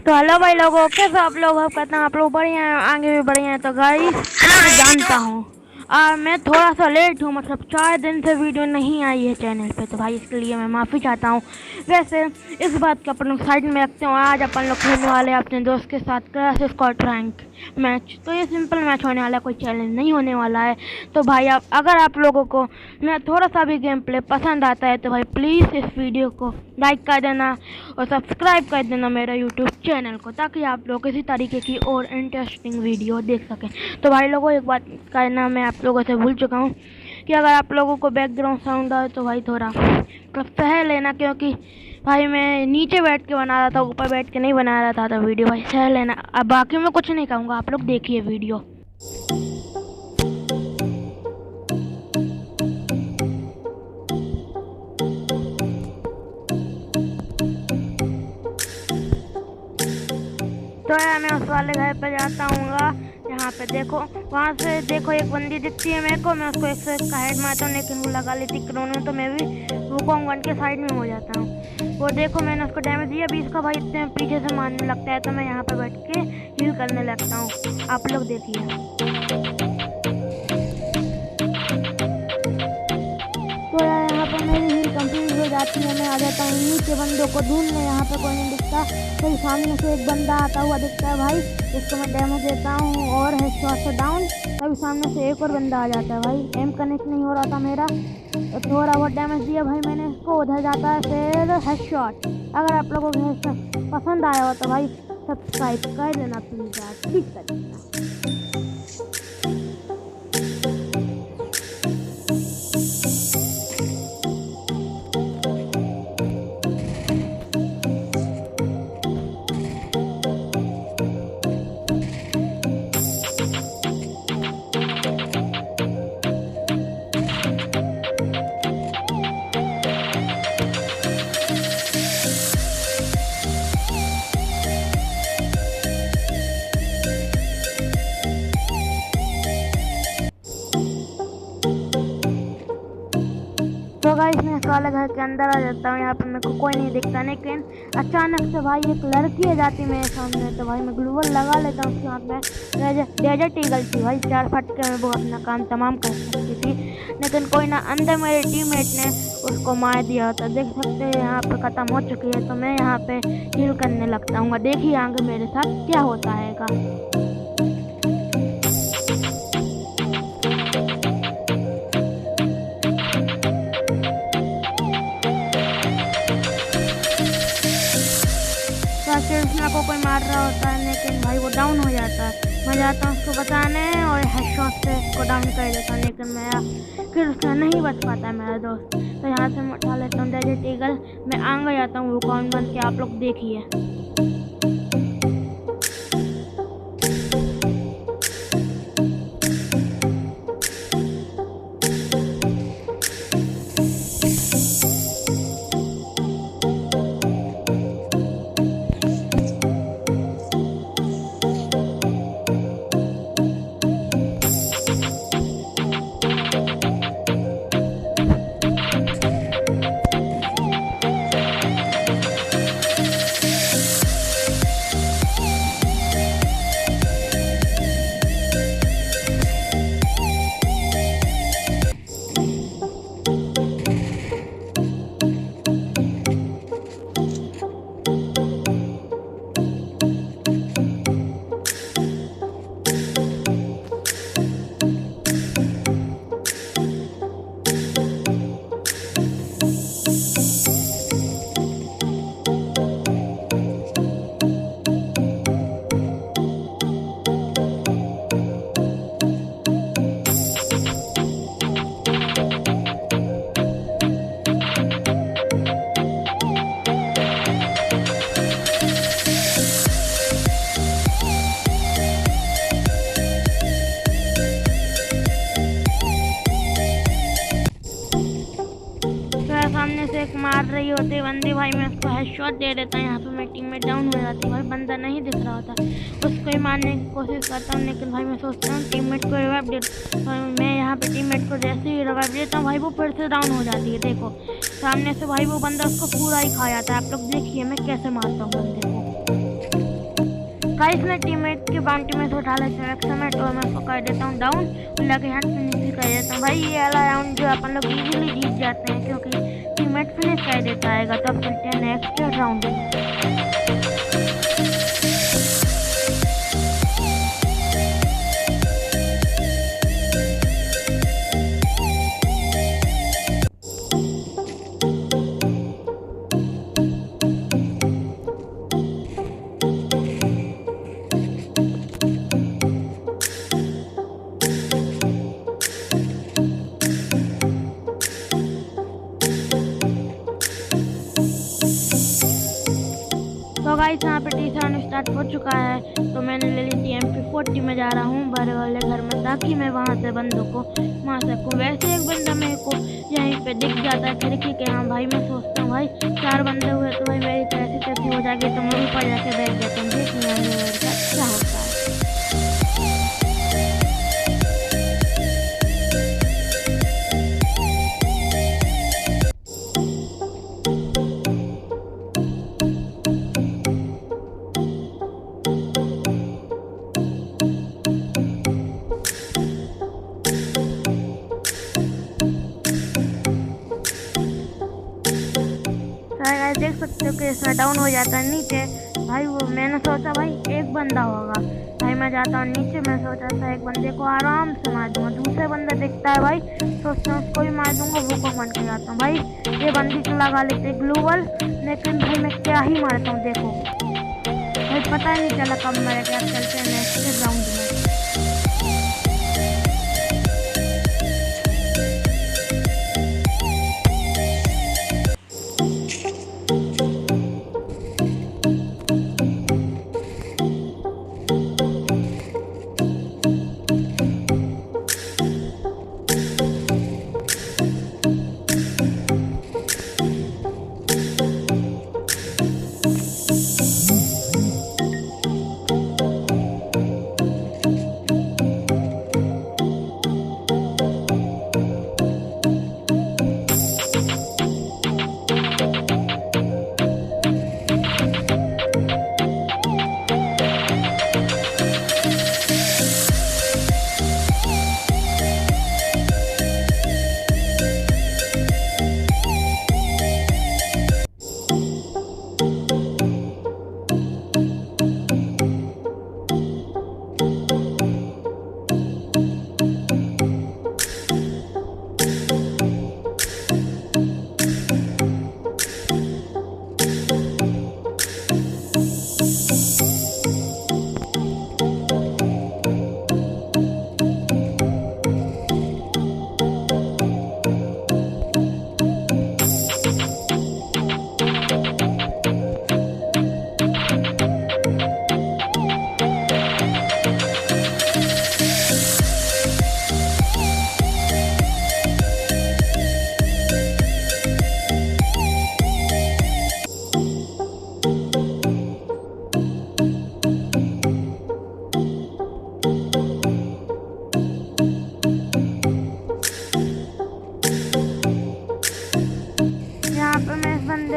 तो हेलो भाई लोगों, कैसे आप लोग? आप कहते हैं आप लोग बढ़िया हैं, आगे भी बढ़िया हैं। तो गाइस मैं जानता हूँ मैं थोड़ा सा लेट हूँ, मतलब 4 दिन से वीडियो नहीं आई है चैनल पे, तो भाई इसके लिए मैं माफ़ी चाहता हूँ। वैसे इस बात को अपन लोग साइड में रखते हैं। आज अपन लोग खेलने वाले हैं अपने दोस्त के साथ क्रैश स्क्वाड रैंक मैच। तो ये सिंपल मैच होने वाला है, कोई चैलेंज नहीं होने वाला है। तो भाई अगर आप लोगों को मैं थोड़ा सा भी गेम प्ले पसंद आता है तो भाई प्लीज़ इस वीडियो को लाइक कर देना और सब्सक्राइब कर देना मेरा यूट्यूब चैनल को, ताकि आप लोग इसी तरीके की और इंटरेस्टिंग वीडियो देख सकें। तो भाई लोगों, एक बात करना मैं आप लोगों से भूल चुका हूँ कि अगर आप लोगों को बैकग्राउंड साउंड आए तो भाई थोड़ा मतलब सह लेना, क्योंकि भाई मैं नीचे बैठ के बना रहा था, ऊपर बैठ के नहीं बना रहा था। तो वीडियो भाई सह लेना। अब बाकी मैं कुछ नहीं कहूँगा, आप लोग देखिए वीडियो। तो यार मैं उस वाले घर पे जाता हूँ। यहाँ पे देखो, वहाँ से देखो एक बंदी दिखती है मेरे को, मैं उसको 101 का हेड मारता हूँ, लेकिन वो लगा लेती क्रोनो। तो मैं भी रुकोंग वन के साइड में हो जाता हूँ। वो देखो मैंने उसको डैमेज दिया, 20 का। भाई इतने पीछे से मारने लगता है तो मैं यहाँ पे बैठ के हील करने लगता हूँ। आप लोग देखिए। तो यार यहाँ पर मेरी हील कंप्लीट हो जाती है। मैं आ जाता हूँ नीचे बंदों को ढूंढने। यहाँ पे कोई नहीं दिखता, तो सामने से एक बंदा आता हुआ दिखता है भाई, इसको मैं डैमेज देता हूँ और हेडशॉट से डाउन। तभी सामने से एक और बंदा आ जाता है। भाई एम कनेक्ट नहीं हो रहा था मेरा, तो थोड़ा बहुत डैमेज दिया भाई मैंने इसको, उधर जाता है फिर हेडशॉट। अगर आप लोगों को हेडशॉट पसंद आया हो तो भाई सब्सक्राइब कर देना प्लीज़ यार, प्लीज़ कर देना। तो गाइस मैं इस वाले घर के अंदर आ जाता हूँ। यहाँ पे मेरे को कोई नहीं दिखता, लेकिन अचानक से भाई एक लड़की आ जाती है मेरे सामने। तो भाई मैं ग्लूवल लगा लेता हूँ उसके हाथ में। डेजर्ट ईगल थी भाई, 4 फटके में वो अपना काम तमाम कर सकती थी, लेकिन कोई ना, अंदर मेरे टीममेट ने उसको मार दिया होता। देख सकते हैं यहाँ पे ख़त्म हो चुकी है। तो मैं यहाँ पे हील करने लगता हूँ। देखिए आगे मेरे साथ क्या होता है। कृष्णा को कोई मार रहा होता है, लेकिन भाई वो डाउन हो जाता है। मैं जाता हूँ उसको बचाने और हेडशॉट से उसको डाउन कर देता हूँ, लेकिन मेरा कृष्णा नहीं बच पाता है मेरा दोस्त। तो यहाँ से मैं उठा लेता हूँ डेजर्ट ईगल। मैं आगे जाता हूँ वुकोंग बन के, आप लोग देखिए। सामने से एक मार रही होती बंदी, भाई मैं उसको हेडशॉट दे देता हूँ। यहाँ पे मेरी टीम में डाउन हो जाती है। भाई बंदा नहीं दिख रहा होता, उसको ही मारने की कोशिश करता हूँ, लेकिन भाई मैं सोचता हूँ टीममेट को रिवाइव दे। मैं यहाँ पे टीममेट को जैसे ही रिवाइव देता हूँ भाई वो फिर से डाउन हो जाती है। देखो सामने से भाई वो बंदा उसको पूरा ही खा जाता है। आप लोग देखिए मैं कैसे मारता हूँ बंदे को। गाइस मैं टीममेट की बाउंटी में से उठा लेता हूँ एक्समेट और मैं उसको कर देता हूँ डाउन और लगे हाथ फिनिश कर देता हूँ। भाई ये वाला राउंड जो अपन लोग इजीली जीत जाते हैं क्योंकि टीममेट फिनिश कर देता है। तो अब चलते हैं नेक्स्ट राउंड में। तो गाइस यहाँ पे टी स्टार्ट हो चुका है तो मैंने ले ली थी MP40 में जा रहा हूँ बड़े वाले घर में ताकि मैं वहाँ से बंदों को मार सकूँ। वैसे एक बंदा मेरे को यहीं पे दिख जाता है खिड़की के। हाँ भाई मैं सोचता हूँ भाई 4 बंदे हुए तो भाई मेरी कैसी कैसी हो जाएगी तो मैं ऊपर जाके बैठ जाता हूँ। देखिए क्या होता है। देख सकते हो कि इसमें डाउन हो जाता है नीचे। भाई वो मैंने सोचा भाई एक बंदा होगा। भाई मैं जाता हूँ नीचे। मैं सोचा था एक बंदे को आराम से मार दूंगा। दूसरे बंदा दिखता है भाई सोचता हूँ उसको भी मार दूंगा। वो को बन के जाता हूँ। भाई ये बंदी को लगा लेते ग्लोबल लेकिन भाई मैं क्या ही मारता हूँ। देखो भाई पता ही नहीं चला कब मर गया। चलते हैं नेक्स्ट राउंड में।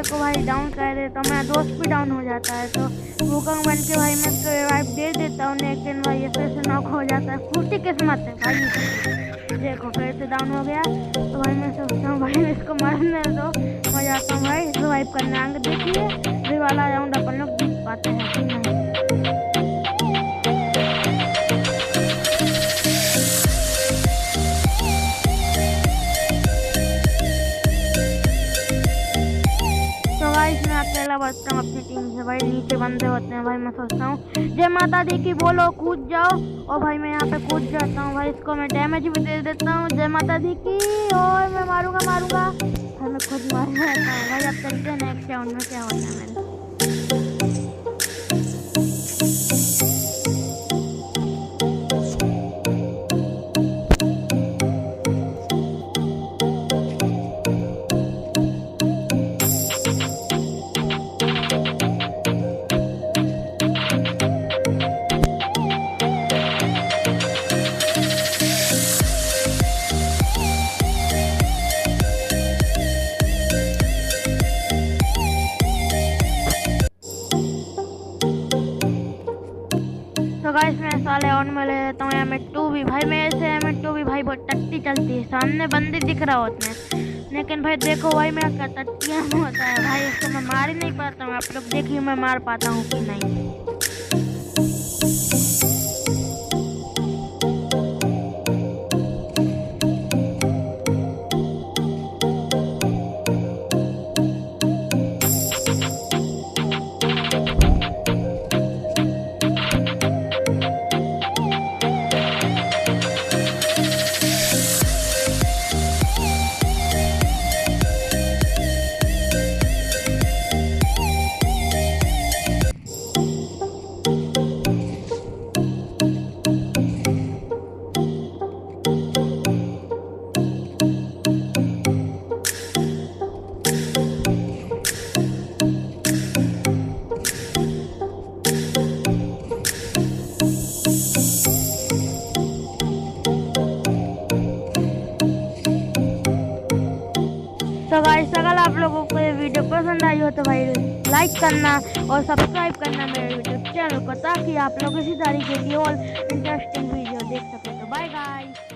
को भाई डाउन कर देता हूँ। मेरा दोस्त भी डाउन हो जाता है तो वुकंग बन के भाई मैं उसको रिवाइव दे देता हूँ। लेकिन भाई ये फिर से नॉक हो जाता है। फूटी किस्मत है भाई। देखो फिर से डाउन हो गया तो भाई मैं सोचता हूँ भाई इसको मरने दो। मैं जाता हूँ भाई रिवाइव करने। आगे देखिए ये वाला राउंड अपन लोग जीत पाते हैं कि नहीं। बचता हूँ अपनी टीम से। भाई नीचे बंदे होते हैं। भाई मैं सोचता हूँ जय माता दी की बोलो कूद जाओ और भाई मैं यहाँ पे कूद जाता हूँ। भाई इसको मैं डैमेज भी दे देता हूँ जय माता दी की और मैं मारूंगा भाई मैं खुद मार जाता हूँ। भाई अब चलते हैं नेक्स्ट राउंड में क्या होता है मेरे। तो गाइस मैं साले ऑन में ले लेता हूँ M2 भाई। मेरे से M2 भाई बहुत टट्टी चलती है, सामने बंदे दिख रहा होते हैं लेकिन भाई देखो भाई मेरा क्या टट्टियाँ होता है भाई, इसको मैं मार ही नहीं पाता हूँ। आप लोग देखिए मैं मार पाता हूँ कि नहीं। तो गाइस अगर आप लोगों को ये वीडियो पसंद आई हो तो भाई लाइक करना और सब्सक्राइब करना मेरे यूट्यूब चैनल को, ताकि आप लोग इसी तरीके की और इंटरेस्टिंग वीडियो देख सकें। तो बाय गाइस।